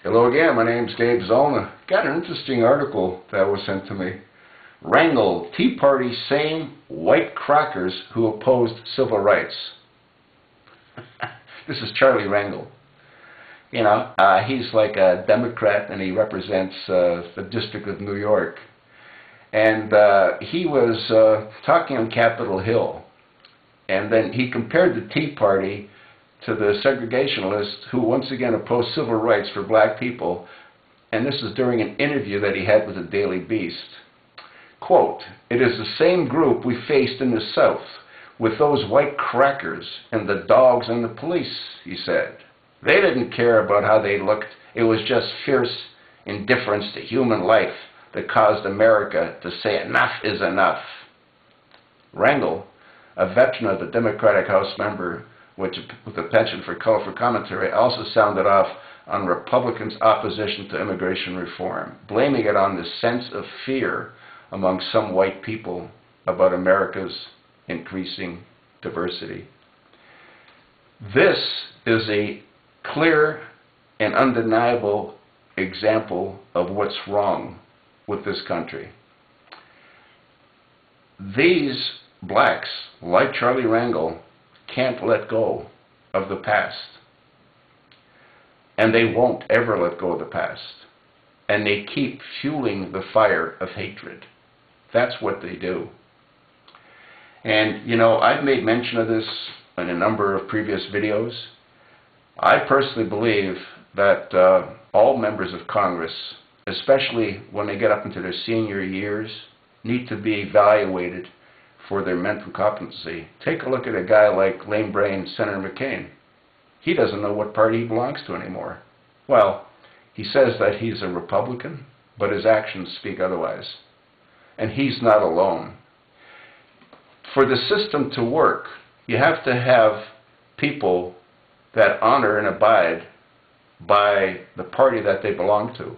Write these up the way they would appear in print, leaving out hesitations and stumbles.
Hello again, my name's Dave Zollner. Got an interesting article that was sent to me. Rangel, Tea Party same white crackers who opposed civil rights. This is Charlie Rangel. You know, he's like a Democrat and he represents the District of New York. And he was talking on Capitol Hill. And then he compared the Tea Party to the segregationists who once again opposed civil rights for black people, and this is during an interview that he had with the Daily Beast. Quote, "It is the same group we faced in the South with those white crackers and the dogs and the police," he said. "They didn't care about how they looked. It was just fierce indifference to human life that caused America to say enough is enough." Rangel, a veteran of the Democratic House member with a penchant for colorful commentary, also sounded off on Republicans' opposition to immigration reform, blaming it on the sense of fear among some white people about America's increasing diversity. This is a clear and undeniable example of what's wrong with this country. These blacks, like Charlie Rangel, can't let go of the past. And they won't ever let go of the past. And they keep fueling the fire of hatred. That's what they do. And, you know, I've made mention of this in a number of previous videos. I personally believe that all members of Congress, especially when they get up into their senior years, need to be evaluated for their mental competency. Take a look at a guy like lame brain Senator McCain. He doesn't know what party he belongs to anymore. Well, he says that he's a Republican, but his actions speak otherwise. And he's not alone. For the system to work, you have to have people that honor and abide by the party that they belong to.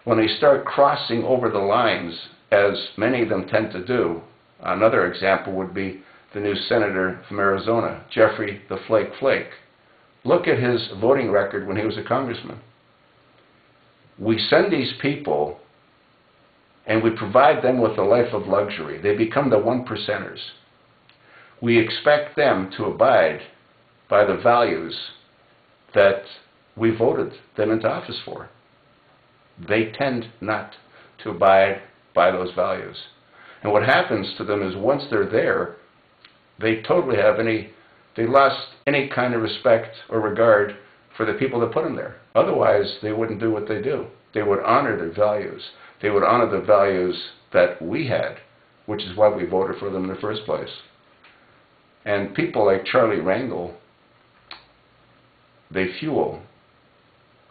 When they start crossing over the lines, as many of them tend to do, another example would be the new senator from Arizona, Jeffrey the Flake Flake. Look at his voting record when he was a congressman. We send these people and we provide them with a life of luxury. They become the 1%ers. We expect them to abide by the values that we voted them into office for. They tend not to abide by those values. And what happens to them is once they're there, they totally have they lost any kind of respect or regard for the people that put them there. Otherwise, they wouldn't do what they do. They would honor their values. They would honor the values that we had, which is why we voted for them in the first place. And people like Charlie Rangel, they fuel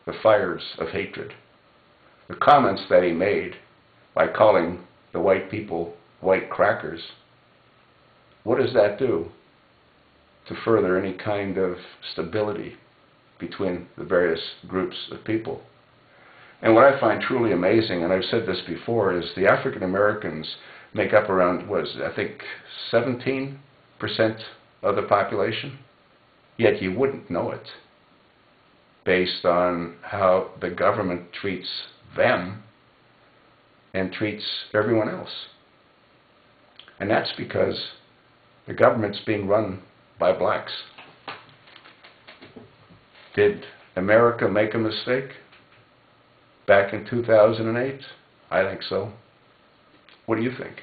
the fires of hatred. The comments that he made by calling the white people white crackers, what does that do to further any kind of stability between the various groups of people? And what I find truly amazing, and I've said this before, is the African Americans make up around, I think, 17% of the population, yet you wouldn't know it based on how the government treats them and treats everyone else. And that's because the government's being run by blacks. Did America make a mistake back in 2008? I think so. What do you think?